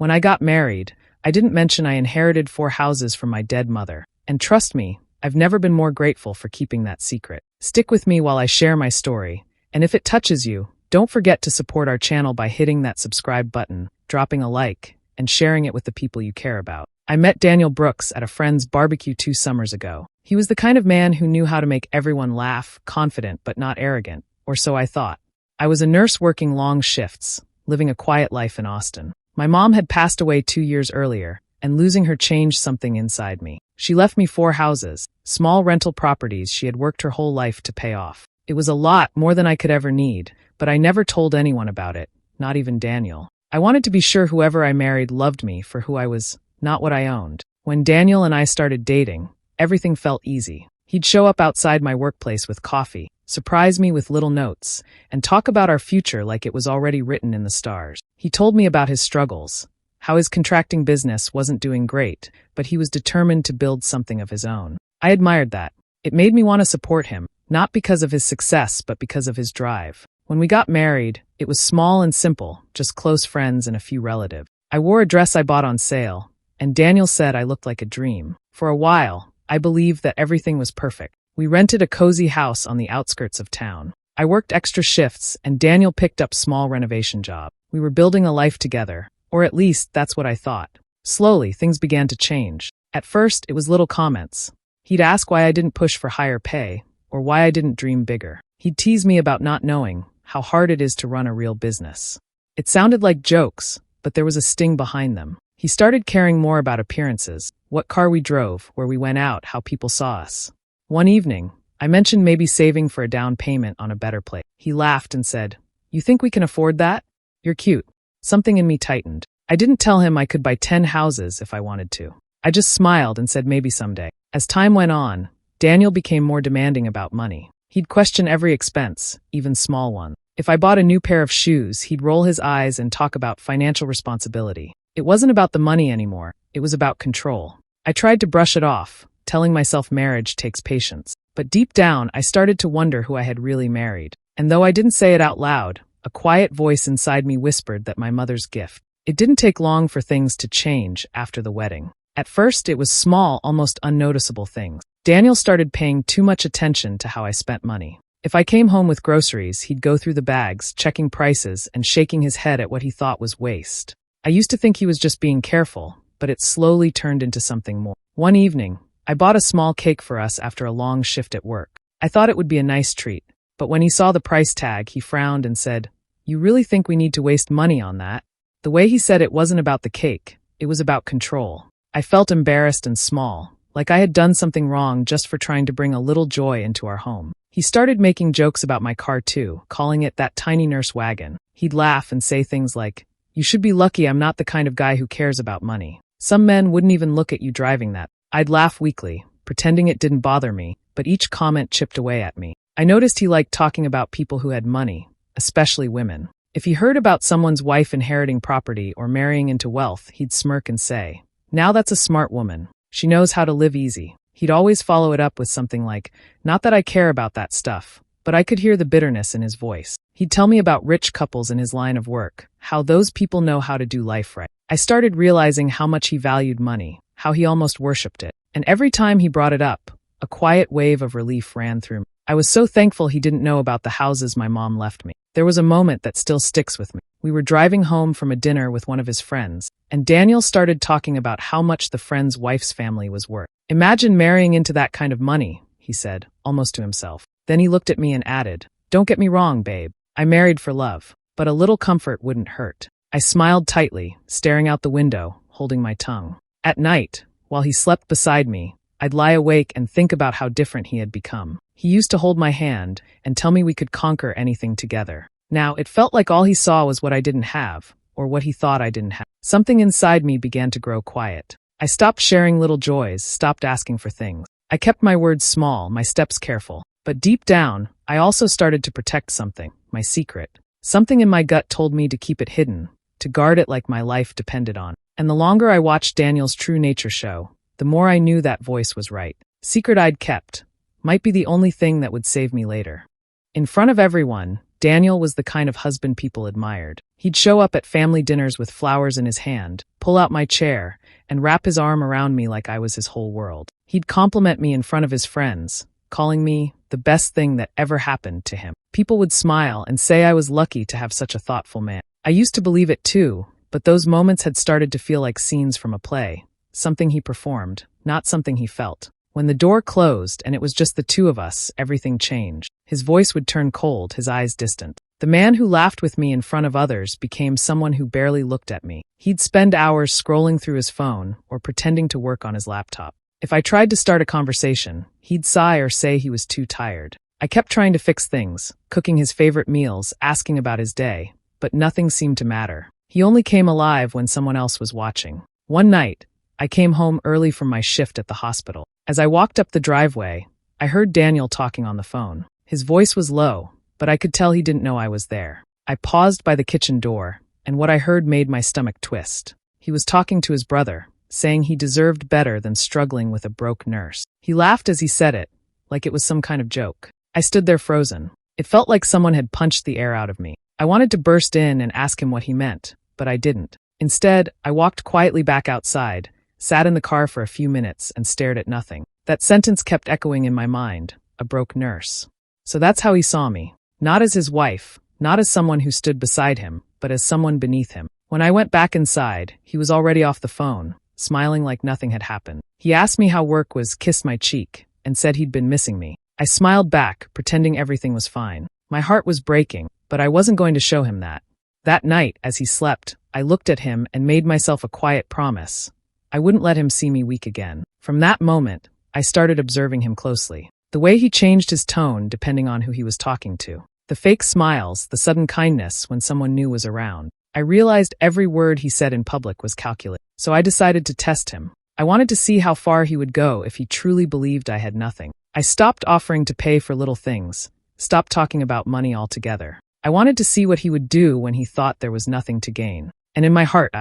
When I got married, I didn't mention I inherited 4 houses from my dead mother. And trust me, I've never been more grateful for keeping that secret. Stick with me while I share my story, and if it touches you, don't forget to support our channel by hitting that subscribe button, dropping a like, and sharing it with the people you care about. I met Daniel Brooks at a friend's barbecue 2 summers ago. He was the kind of man who knew how to make everyone laugh, confident but not arrogant, or so I thought. I was a nurse working long shifts, living a quiet life in Austin. My mom had passed away 2 years earlier, and losing her changed something inside me. She left me 4 houses, small rental properties she had worked her whole life to pay off. It was a lot, more than I could ever need, but I never told anyone about it, not even Daniel. I wanted to be sure whoever I married loved me for who I was, not what I owned. When Daniel and I started dating, everything felt easy. He'd show up outside my workplace with coffee, surprise me with little notes, and talk about our future like it was already written in the stars. He told me about his struggles, how his contracting business wasn't doing great, but he was determined to build something of his own. I admired that. It made me want to support him, not because of his success, but because of his drive. When we got married, it was small and simple, just close friends and a few relatives. I wore a dress I bought on sale, and Daniel said I looked like a dream. For a while, I believed that everything was perfect. We rented a cozy house on the outskirts of town. I worked extra shifts, and Daniel picked up small renovation jobs. We were building a life together, or at least that's what I thought. Slowly, things began to change. At first, it was little comments. He'd ask why I didn't push for higher pay, or why I didn't dream bigger. He'd tease me about not knowing how hard it is to run a real business. It sounded like jokes, but there was a sting behind them. He started caring more about appearances, what car we drove, where we went out, how people saw us. One evening, I mentioned maybe saving for a down payment on a better place. He laughed and said, "You think we can afford that? You're cute." Something in me tightened. I didn't tell him I could buy 10 houses if I wanted to. I just smiled and said maybe someday. As time went on, Daniel became more demanding about money. He'd question every expense, even small ones. If I bought a new pair of shoes, he'd roll his eyes and talk about financial responsibility. It wasn't about the money anymore, it was about control. I tried to brush it off, telling myself marriage takes patience. But deep down, I started to wonder who I had really married. And though I didn't say it out loud, a quiet voice inside me whispered that my mother's gift. It didn't take long for things to change after the wedding. At first, it was small, almost unnoticeable things. Daniel started paying too much attention to how I spent money. If I came home with groceries, he'd go through the bags, checking prices and shaking his head at what he thought was waste. I used to think he was just being careful, but it slowly turned into something more. One evening, I bought a small cake for us after a long shift at work. I thought it would be a nice treat, but when he saw the price tag, he frowned and said, "You really think we need to waste money on that?" The way he said it wasn't about the cake, it was about control. I felt embarrassed and small, like I had done something wrong just for trying to bring a little joy into our home. He started making jokes about my car too, calling it that tiny nurse wagon. He'd laugh and say things like, "You should be lucky I'm not the kind of guy who cares about money. Some men wouldn't even look at you driving that." I'd laugh weakly, pretending it didn't bother me, but each comment chipped away at me. I noticed he liked talking about people who had money, especially women. If he heard about someone's wife inheriting property or marrying into wealth, he'd smirk and say, "Now that's a smart woman. She knows how to live easy." He'd always follow it up with something like, "Not that I care about that stuff," but I could hear the bitterness in his voice. He'd tell me about rich couples in his line of work, how those people know how to do life right. I started realizing how much he valued money, how he almost worshipped it. And every time he brought it up, a quiet wave of relief ran through me. I was so thankful he didn't know about the houses my mom left me. There was a moment that still sticks with me. We were driving home from a dinner with one of his friends, and Daniel started talking about how much the friend's wife's family was worth. "Imagine marrying into that kind of money," he said, almost to himself. Then he looked at me and added, "Don't get me wrong, babe. I married for love, but a little comfort wouldn't hurt." I smiled tightly, staring out the window, holding my tongue. At night, while he slept beside me, I'd lie awake and think about how different he had become. He used to hold my hand and tell me we could conquer anything together. Now, it felt like all he saw was what I didn't have, or what he thought I didn't have. Something inside me began to grow quiet. I stopped sharing little joys, stopped asking for things. I kept my words small, my steps careful. But deep down, I also started to protect something, my secret. Something in my gut told me to keep it hidden, to guard it like my life depended on it. And the longer I watched Daniel's true nature show, the more I knew that voice was right. Secret I'd kept might be the only thing that would save me later. In front of everyone, Daniel was the kind of husband people admired. He'd show up at family dinners with flowers in his hand, pull out my chair, and wrap his arm around me like I was his whole world. He'd compliment me in front of his friends, calling me the best thing that ever happened to him. People would smile and say I was lucky to have such a thoughtful man. I used to believe it too, but those moments had started to feel like scenes from a play, something he performed, not something he felt. When the door closed and it was just the two of us, everything changed. His voice would turn cold, his eyes distant. The man who laughed with me in front of others became someone who barely looked at me. He'd spend hours scrolling through his phone or pretending to work on his laptop. If I tried to start a conversation, he'd sigh or say he was too tired. I kept trying to fix things, cooking his favorite meals, asking about his day, but nothing seemed to matter. He only came alive when someone else was watching. One night, I came home early from my shift at the hospital. As I walked up the driveway, I heard Daniel talking on the phone. His voice was low, but I could tell he didn't know I was there. I paused by the kitchen door, and what I heard made my stomach twist. He was talking to his brother, saying he deserved better than struggling with a broke nurse. He laughed as he said it, like it was some kind of joke. I stood there frozen. It felt like someone had punched the air out of me. I wanted to burst in and ask him what he meant, but I didn't. Instead, I walked quietly back outside, sat in the car for a few minutes, and stared at nothing. That sentence kept echoing in my mind, a broke nurse. So that's how he saw me. Not as his wife, not as someone who stood beside him, but as someone beneath him. When I went back inside, he was already off the phone, smiling like nothing had happened. He asked me how work was, kissed my cheek, and said he'd been missing me. I smiled back, pretending everything was fine. My heart was breaking, but I wasn't going to show him that. That night, as he slept, I looked at him and made myself a quiet promise. I wouldn't let him see me weak again. From that moment, I started observing him closely. The way he changed his tone depending on who he was talking to. The fake smiles, the sudden kindness when someone new was around. I realized every word he said in public was calculated. So I decided to test him. I wanted to see how far he would go if he truly believed I had nothing. I stopped offering to pay for little things, stopped talking about money altogether. I wanted to see what he would do when he thought there was nothing to gain. And in my heart,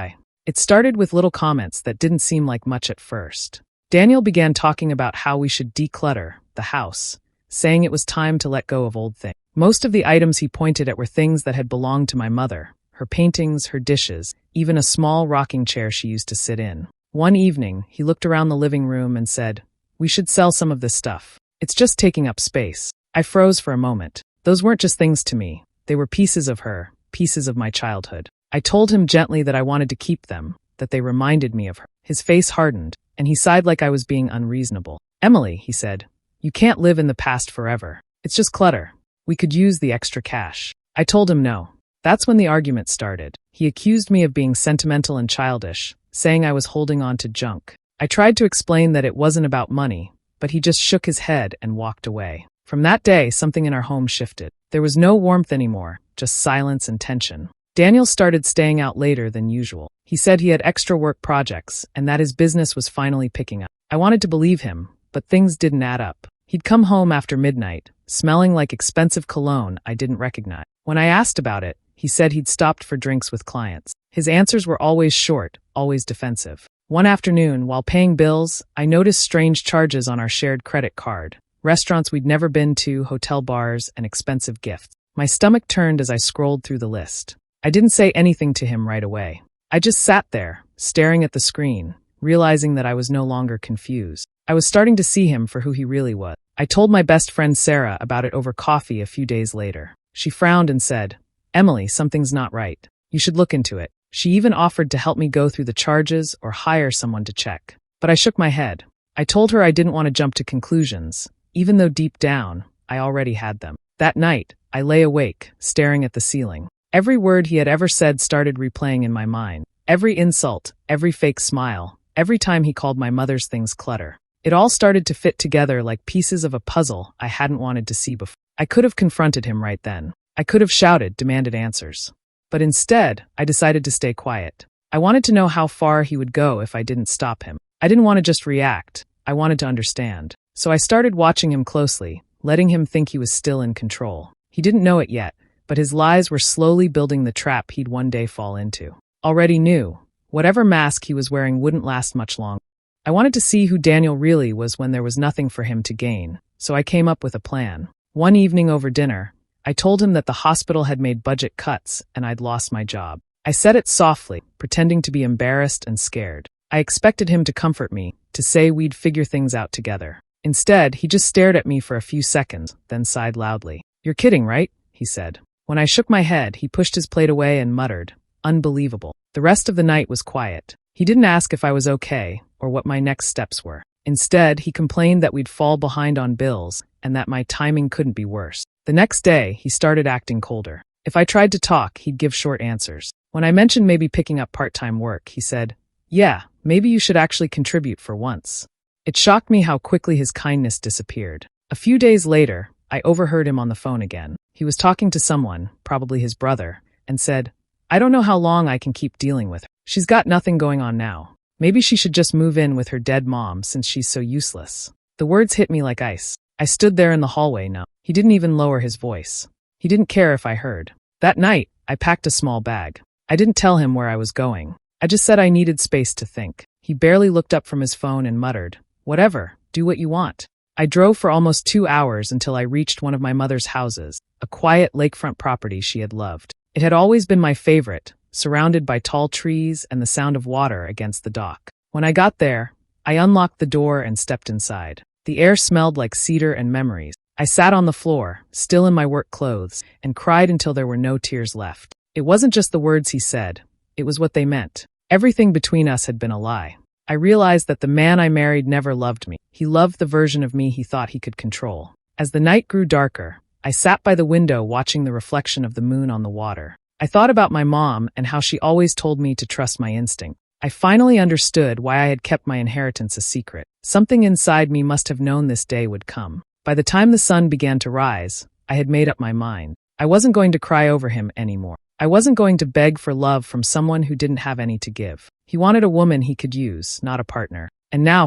it started with little comments that didn't seem like much at first. Daniel began talking about how we should declutter the house, saying it was time to let go of old things. Most of the items he pointed at were things that had belonged to my mother, her paintings, her dishes, even a small rocking chair she used to sit in. One evening, he looked around the living room and said, "We should sell some of this stuff. It's just taking up space." I froze for a moment. Those weren't just things to me. They were pieces of her, pieces of my childhood. I told him gently that I wanted to keep them, that they reminded me of her. His face hardened, and he sighed like I was being unreasonable. "Emily," he said, "you can't live in the past forever. It's just clutter. We could use the extra cash." I told him no. That's when the argument started. He accused me of being sentimental and childish, saying I was holding on to junk. I tried to explain that it wasn't about money, but he just shook his head and walked away. From that day, something in our home shifted. There was no warmth anymore, just silence and tension. Daniel started staying out later than usual. He said he had extra work projects and that his business was finally picking up. I wanted to believe him, but things didn't add up. He'd come home after midnight, smelling like expensive cologne I didn't recognize. When I asked about it, he said he'd stopped for drinks with clients. His answers were always short, always defensive. One afternoon, while paying bills, I noticed strange charges on our shared credit card. Restaurants we'd never been to, hotel bars, and expensive gifts. My stomach turned as I scrolled through the list. I didn't say anything to him right away. I just sat there, staring at the screen, realizing that I was no longer confused. I was starting to see him for who he really was. I told my best friend Sarah about it over coffee a few days later. She frowned and said, "Emily, something's not right. You should look into it." She even offered to help me go through the charges or hire someone to check. But I shook my head. I told her I didn't want to jump to conclusions, even though deep down, I already had them. That night, I lay awake, staring at the ceiling. Every word he had ever said started replaying in my mind. Every insult, every fake smile, every time he called my mother's things clutter. It all started to fit together like pieces of a puzzle I hadn't wanted to see before. I could have confronted him right then. I could have shouted, demanded answers. But instead, I decided to stay quiet. I wanted to know how far he would go if I didn't stop him. I didn't want to just react. I wanted to understand. So I started watching him closely, letting him think he was still in control. He didn't know it yet, but his lies were slowly building the trap he'd one day fall into. Already knew, whatever mask he was wearing wouldn't last much longer. I wanted to see who Daniel really was when there was nothing for him to gain, so I came up with a plan. One evening over dinner, I told him that the hospital had made budget cuts and I'd lost my job. I said it softly, pretending to be embarrassed and scared. I expected him to comfort me, to say we'd figure things out together. Instead, he just stared at me for a few seconds, then sighed loudly. "You're kidding, right?" he said. When I shook my head, he pushed his plate away and muttered, "Unbelievable." The rest of the night was quiet. He didn't ask if I was okay or what my next steps were. Instead, he complained that we'd fall behind on bills and that my timing couldn't be worse. The next day, he started acting colder. If I tried to talk, he'd give short answers. When I mentioned maybe picking up part-time work, he said, "Yeah, maybe you should actually contribute for once." It shocked me how quickly his kindness disappeared. A few days later, I overheard him on the phone again. He was talking to someone, probably his brother, and said, "I don't know how long I can keep dealing with her. She's got nothing going on now. Maybe she should just move in with her dead mom since she's so useless." The words hit me like ice. I stood there in the hallway now. He didn't even lower his voice. He didn't care if I heard. That night, I packed a small bag. I didn't tell him where I was going. I just said I needed space to think. He barely looked up from his phone and muttered, "Whatever, do what you want." I drove for almost 2 hours until I reached one of my mother's houses, a quiet lakefront property she had loved. It had always been my favorite, surrounded by tall trees and the sound of water against the dock. When I got there, I unlocked the door and stepped inside. The air smelled like cedar and memories. I sat on the floor, still in my work clothes, and cried until there were no tears left. It wasn't just the words he said, it was what they meant. Everything between us had been a lie. I realized that the man I married never loved me. He loved the version of me he thought he could control. As the night grew darker, I sat by the window watching the reflection of the moon on the water. I thought about my mom and how she always told me to trust my instinct. I finally understood why I had kept my inheritance a secret. Something inside me must have known this day would come. By the time the sun began to rise, I had made up my mind. I wasn't going to cry over him anymore. I wasn't going to beg for love from someone who didn't have any to give. He wanted a woman he could use, not a partner. And now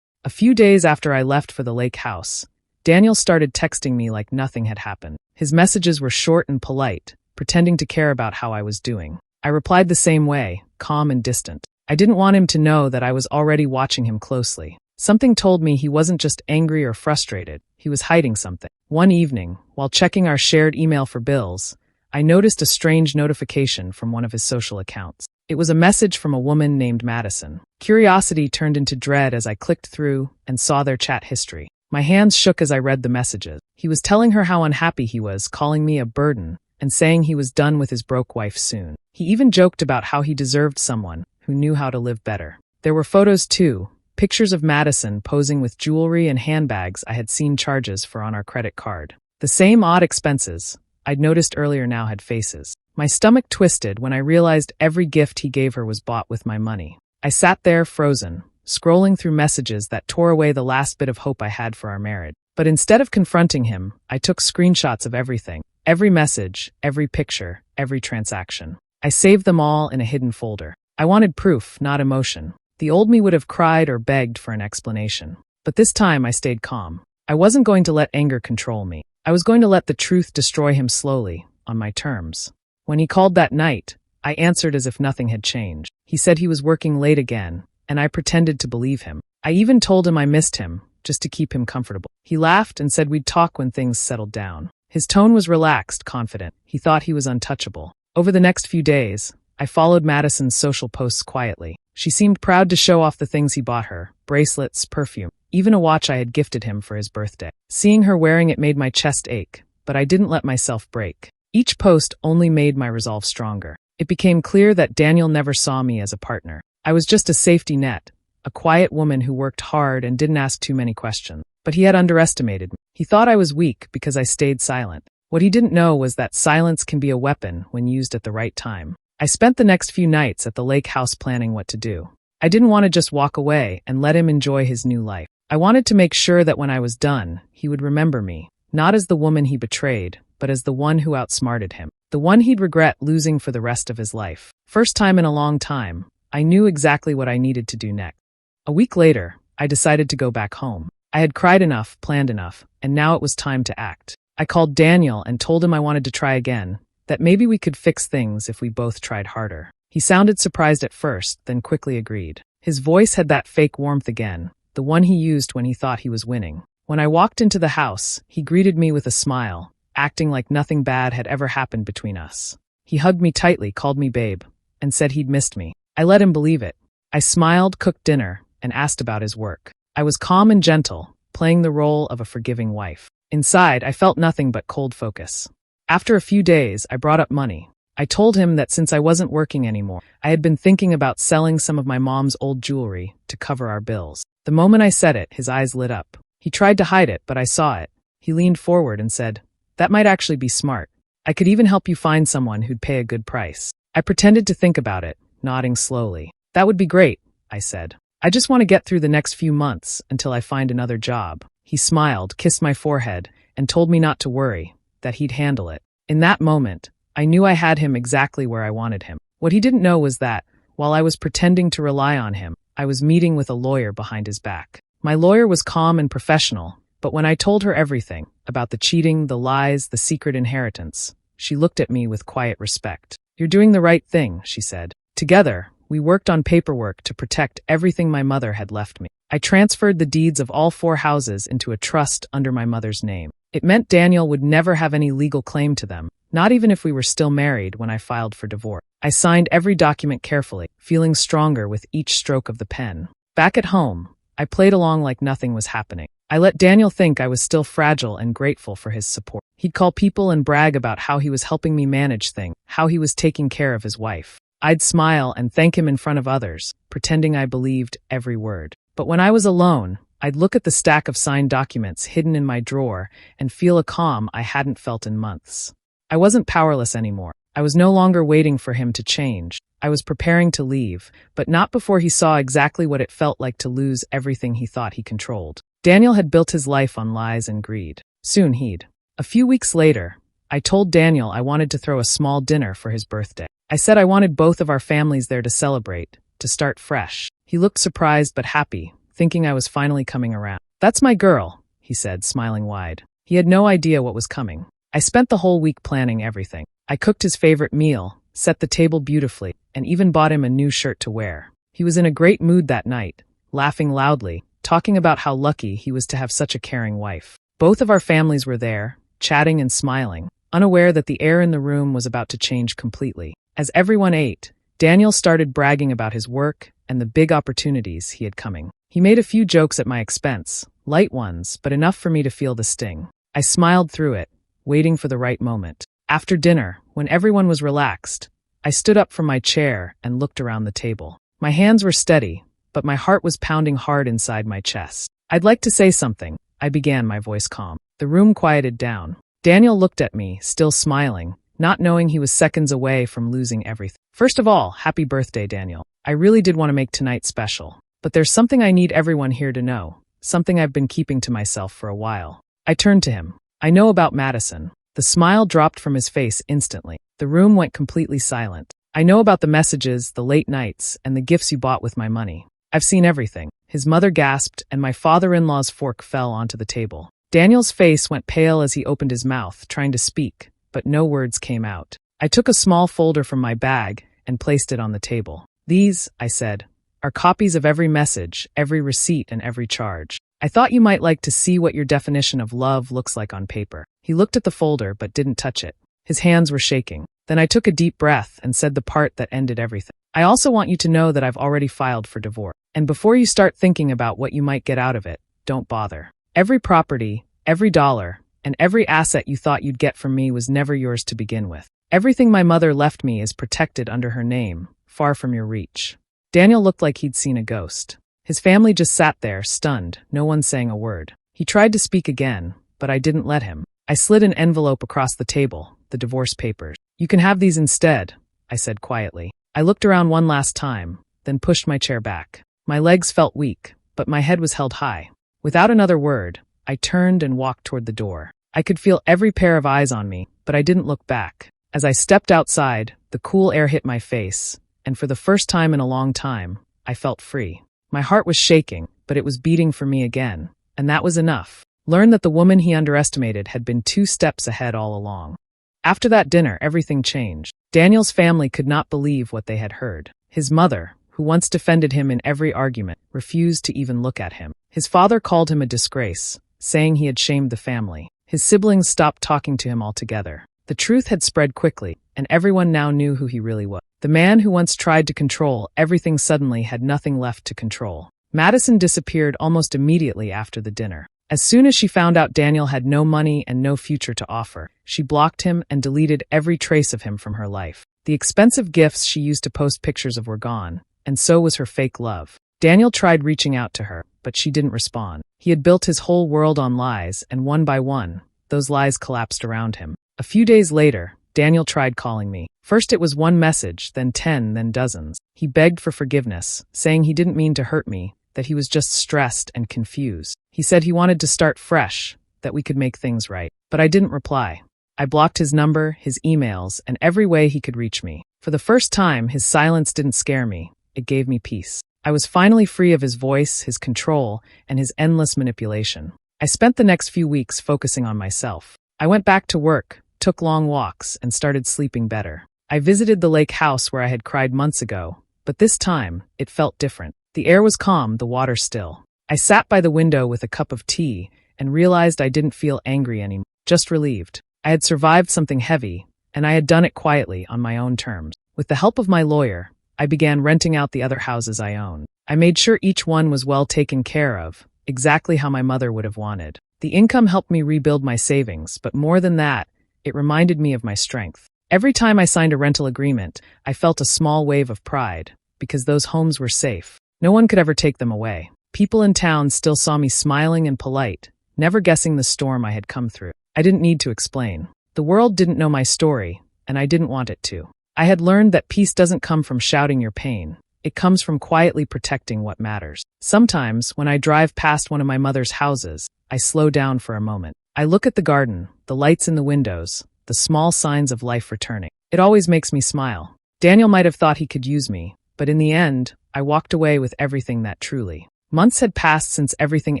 A few days after I left for the lake house, Daniel started texting me like nothing had happened. His messages were short and polite, pretending to care about how I was doing. I replied the same way, calm and distant. I didn't want him to know that I was already watching him closely. Something told me he wasn't just angry or frustrated, he was hiding something. One evening, while checking our shared email for bills, I noticed a strange notification from one of his social accounts. It was a message from a woman named Madison. Curiosity turned into dread as I clicked through and saw their chat history. My hands shook as I read the messages. He was telling her how unhappy he was, calling me a burden, and saying he was done with his broke wife soon. He even joked about how he deserved someone who knew how to live better. There were photos too, pictures of Madison posing with jewelry and handbags I had seen charges for on our credit card. The same odd expenses I'd noticed earlier now had faces. My stomach twisted when I realized every gift he gave her was bought with my money. I sat there frozen, scrolling through messages that tore away the last bit of hope I had for our marriage. But instead of confronting him, I took screenshots of everything. Every message, every picture, every transaction. I saved them all in a hidden folder. I wanted proof, not emotion. The old me would have cried or begged for an explanation. But this time I stayed calm. I wasn't going to let anger control me. I was going to let the truth destroy him slowly, on my terms. When he called that night, I answered as if nothing had changed. He said he was working late again, and I pretended to believe him. I even told him I missed him, just to keep him comfortable. He laughed and said we'd talk when things settled down. His tone was relaxed, confident. He thought he was untouchable. Over the next few days, I followed Madison's social posts quietly. She seemed proud to show off the things he bought her, bracelets, perfume, even a watch I had gifted him for his birthday. Seeing her wearing it made my chest ache, but I didn't let myself break. Each post only made my resolve stronger. It became clear that Daniel never saw me as a partner. I was just a safety net, a quiet woman who worked hard and didn't ask too many questions. But he had underestimated me. He thought I was weak because I stayed silent. What he didn't know was that silence can be a weapon when used at the right time. I spent the next few nights at the lake house planning what to do. I didn't want to just walk away and let him enjoy his new life. I wanted to make sure that when I was done, he would remember me, not as the woman he betrayed, but as the one who outsmarted him, the one he'd regret losing for the rest of his life. First time in a long time, I knew exactly what I needed to do next. A week later, I decided to go back home. I had cried enough, planned enough, and now it was time to act. I called Daniel and told him I wanted to try again, that maybe we could fix things if we both tried harder. He sounded surprised at first, then quickly agreed. His voice had that fake warmth again, the one he used when he thought he was winning. When I walked into the house, he greeted me with a smile, acting like nothing bad had ever happened between us. He hugged me tightly, called me babe, and said he'd missed me. I let him believe it. I smiled, cooked dinner, and asked about his work. I was calm and gentle, playing the role of a forgiving wife. Inside, I felt nothing but cold focus. After a few days, I brought up money. I told him that since I wasn't working anymore, I had been thinking about selling some of my mom's old jewelry to cover our bills. The moment I said it, his eyes lit up. He tried to hide it, but I saw it. He leaned forward and said, "That might actually be smart. I could even help you find someone who'd pay a good price." I pretended to think about it, nodding slowly. "That would be great," I said. "I just want to get through the next few months until I find another job." He smiled, kissed my forehead, and told me not to worry, that he'd handle it. In that moment, I knew I had him exactly where I wanted him. What he didn't know was that, while I was pretending to rely on him, I was meeting with a lawyer behind his back. My lawyer was calm and professional, but when I told her everything, about the cheating, the lies, the secret inheritance, she looked at me with quiet respect. "You're doing the right thing," she said. Together, we worked on paperwork to protect everything my mother had left me. I transferred the deeds of all 4 houses into a trust under my mother's name. It meant Daniel would never have any legal claim to them, not even if we were still married when I filed for divorce. I signed every document carefully, feeling stronger with each stroke of the pen. Back at home, I played along like nothing was happening. I let Daniel think I was still fragile and grateful for his support. He'd call people and brag about how he was helping me manage things, how he was taking care of his wife. I'd smile and thank him in front of others, pretending I believed every word. But when I was alone, I'd look at the stack of signed documents hidden in my drawer and feel a calm I hadn't felt in months. I wasn't powerless anymore. I was no longer waiting for him to change. I was preparing to leave, but not before he saw exactly what it felt like to lose everything he thought he controlled. Daniel had built his life on lies and greed. Soon he'd. A few weeks later, I told Daniel I wanted to throw a small dinner for his birthday. I said I wanted both of our families there to celebrate, to start fresh. He looked surprised but happy, thinking I was finally coming around. "That's my girl," he said, smiling wide. He had no idea what was coming. I spent the whole week planning everything. I cooked his favorite meal, set the table beautifully, and even bought him a new shirt to wear. He was in a great mood that night, laughing loudly, talking about how lucky he was to have such a caring wife. Both of our families were there, chatting and smiling, unaware that the air in the room was about to change completely. As everyone ate, Daniel started bragging about his work and the big opportunities he had coming. He made a few jokes at my expense, light ones, but enough for me to feel the sting. I smiled through it, waiting for the right moment. After dinner, when everyone was relaxed, I stood up from my chair and looked around the table. My hands were steady, but my heart was pounding hard inside my chest. "I'd like to say something," I began, my voice calm. The room quieted down. Daniel looked at me, still smiling, not knowing he was seconds away from losing everything. "First of all, happy birthday, Daniel. I really did want to make tonight special. But there's something I need everyone here to know, something I've been keeping to myself for a while." I turned to him. "I know about Madison." The smile dropped from his face instantly. The room went completely silent. "I know about the messages, the late nights, and the gifts you bought with my money. I've seen everything." His mother gasped, and my father-in-law's fork fell onto the table. Daniel's face went pale as he opened his mouth, trying to speak, but no words came out. I took a small folder from my bag and placed it on the table. "These," I said, "are copies of every message, every receipt, and every charge. I thought you might like to see what your definition of love looks like on paper." He looked at the folder but didn't touch it. His hands were shaking. Then I took a deep breath and said the part that ended everything. "I also want you to know that I've already filed for divorce. And before you start thinking about what you might get out of it, don't bother. Every property, every dollar, and every asset you thought you'd get from me was never yours to begin with. Everything my mother left me is protected under her name, far from your reach." Daniel looked like he'd seen a ghost. His family just sat there, stunned, no one saying a word. He tried to speak again, but I didn't let him. I slid an envelope across the table, the divorce papers. "You can have these instead," I said quietly. I looked around one last time, then pushed my chair back. My legs felt weak, but my head was held high. Without another word, I turned and walked toward the door. I could feel every pair of eyes on me, but I didn't look back. As I stepped outside, the cool air hit my face, and for the first time in a long time, I felt free. My heart was shaking, but it was beating for me again, and that was enough. Learn that the woman he underestimated had been 2 steps ahead all along. After that dinner, everything changed. Daniel's family could not believe what they had heard. His mother, who once defended him in every argument, refused to even look at him. His father called him a disgrace, saying he had shamed the family. His siblings stopped talking to him altogether. The truth had spread quickly, and everyone now knew who he really was. The man who once tried to control everything suddenly had nothing left to control. Madison disappeared almost immediately after the dinner. As soon as she found out Daniel had no money and no future to offer, she blocked him and deleted every trace of him from her life. The expensive gifts she used to post pictures of were gone, and so was her fake love. Daniel tried reaching out to her, but she didn't respond. He had built his whole world on lies, and one by one, those lies collapsed around him. A few days later, Daniel tried calling me. First it was one message, then 10, then dozens. He begged for forgiveness, saying he didn't mean to hurt me, that he was just stressed and confused. He said he wanted to start fresh, that we could make things right. But I didn't reply. I blocked his number, his emails, and every way he could reach me. For the first time, his silence didn't scare me. It gave me peace. I was finally free of his voice, his control, and his endless manipulation. I spent the next few weeks focusing on myself. I went back to work, took long walks, and started sleeping better. I visited the lake house where I had cried months ago, but this time, it felt different. The air was calm, the water still. I sat by the window with a cup of tea and realized I didn't feel angry anymore, just relieved. I had survived something heavy, and I had done it quietly on my own terms. With the help of my lawyer, I began renting out the other houses I owned. I made sure each one was well taken care of, exactly how my mother would have wanted. The income helped me rebuild my savings, but more than that, it reminded me of my strength. Every time I signed a rental agreement, I felt a small wave of pride, because those homes were safe. No one could ever take them away. People in town still saw me smiling and polite, never guessing the storm I had come through. I didn't need to explain. The world didn't know my story, and I didn't want it to. I had learned that peace doesn't come from shouting your pain. It comes from quietly protecting what matters. Sometimes, when I drive past one of my mother's houses, I slow down for a moment. I look at the garden, the lights in the windows, the small signs of life returning. It always makes me smile. Daniel might have thought he could use me, but in the end, I walked away with everything that truly. Months had passed since everything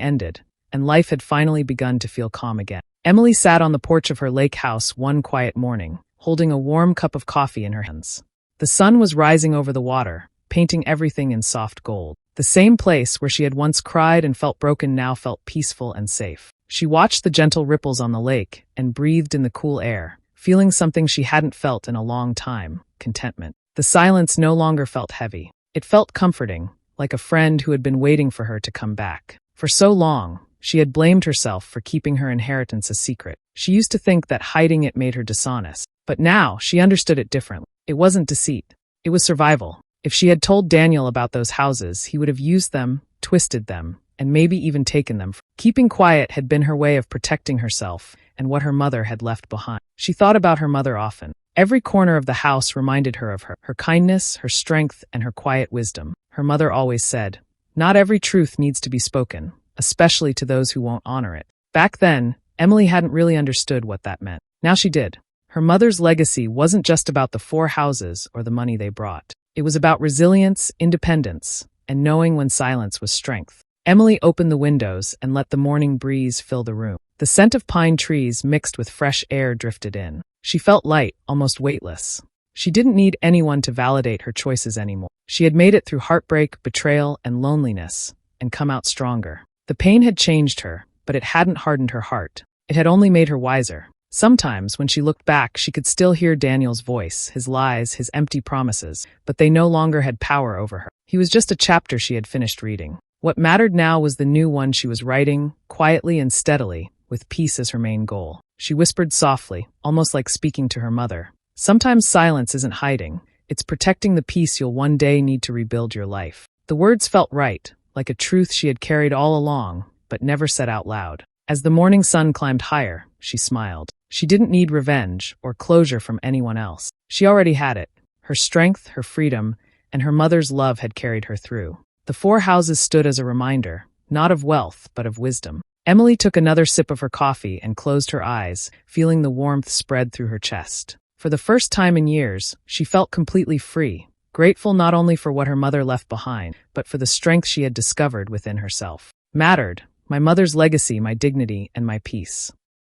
ended, and life had finally begun to feel calm again. Emily sat on the porch of her lake house one quiet morning, holding a warm cup of coffee in her hands. The sun was rising over the water, painting everything in soft gold. The same place where she had once cried and felt broken now felt peaceful and safe. She watched the gentle ripples on the lake and breathed in the cool air, feeling something she hadn't felt in a long time, contentment. The silence no longer felt heavy. It felt comforting, like a friend who had been waiting for her to come back. For so long, she had blamed herself for keeping her inheritance a secret. She used to think that hiding it made her dishonest. But now, she understood it differently. It wasn't deceit. It was survival. If she had told Daniel about those houses, he would have used them, twisted them, and maybe even taken them. Keeping quiet had been her way of protecting herself and what her mother had left behind. She thought about her mother often. Every corner of the house reminded her of her kindness, her strength, and her quiet wisdom. Her mother always said, "Not every truth needs to be spoken, especially to those who won't honor it." Back then, Emily hadn't really understood what that meant. Now she did. Her mother's legacy wasn't just about the 4 houses or the money they brought. It was about resilience, independence, and knowing when silence was strength. Emily opened the windows and let the morning breeze fill the room. The scent of pine trees mixed with fresh air drifted in. She felt light, almost weightless. She didn't need anyone to validate her choices anymore. She had made it through heartbreak, betrayal, and loneliness, and come out stronger. The pain had changed her, but it hadn't hardened her heart. It had only made her wiser. Sometimes, when she looked back, she could still hear Daniel's voice, his lies, his empty promises, but they no longer had power over her. He was just a chapter she had finished reading. What mattered now was the new one she was writing, quietly and steadily, with peace as her main goal. She whispered softly, almost like speaking to her mother. Sometimes silence isn't hiding. It's protecting the peace you'll one day need to rebuild your life. The words felt right, like a truth she had carried all along, but never said out loud. As the morning sun climbed higher, she smiled. She didn't need revenge or closure from anyone else. She already had it. Her strength, her freedom, and her mother's love had carried her through. The 4 houses stood as a reminder, not of wealth, but of wisdom. Emily took another sip of her coffee and closed her eyes, feeling the warmth spread through her chest. For the first time in years, she felt completely free, grateful not only for what her mother left behind, but for the strength she had discovered within herself. Mattered, my mother's legacy, my dignity, and my peace.